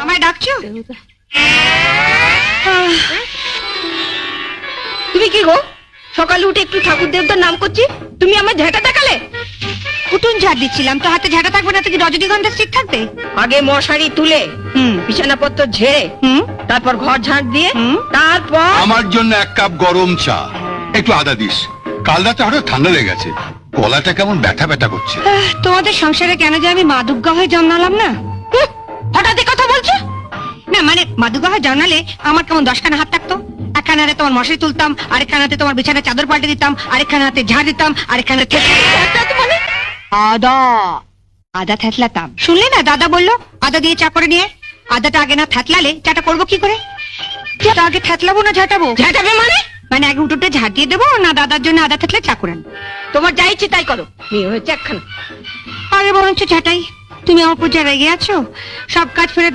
আমায় ডাকছো? তুমি কি গো, সকালে উঠে একটু ঠাকুর দেবতার নাম করছি, তুমি আমার ঝাঁটা দেখালে? কুটুন ঝাড় দিচ্ছিলাম, তো হাতে ঝাঁটা থাকবে না তো কি রজনীগন্ধা স্টিক থাকবে? আগে মশারি তুলে বিছানাপত্র ঝেড়ে তারপর ঘর ঝাঁট দিয়ে তারপর আমার জন্য 1 কাপ গরম চা, একটু আদা দিস। কাল রাতে হঠাৎ ঠান্ডা লেগে গেছে, গলাটা কেমন ব্যথা ব্যথা করছে। তোমাদের সংসারে কেন যে আমি মা দুর্গা হয়ে জন্মালাম না? হঠাৎ এই কথা বলছো? না মানে মা দুর্গা হয়ে জন্মালে আমার কেমন 10খানা হাত থাকতো। একখানা হাতে তোমার মশারি তুলতাম, আরেকখানাতে তোমার বিছানার চাদর পাল্টে দিতাম, আরেকখানা হাতে ঝাড় দিতাম, আরেকখানা মানে আদা আদা থেতলাতাম। শুনলে না, দাদা বললো আদা দিয়ে চা করে নিয়ে। আদাটা আগে না থেতলালে চাটা করবো কি করে? চাটা আগে থেতলাবো না ঝাঁটাবো? ঝাঁটাবে মানে? মানে আগে উঠোতে ঝাঁট দিয়ে দেবো না দাদার জন্য আদা থেতলে চা করেন? তোমার যা ইচ্ছে তাই করো, মেয়ে হয়েছে একখানা। আরে বরঞ্চ ঝাঁটাই। তুমি আমার পূজা রেগে আছো, সব কাজ ফেরে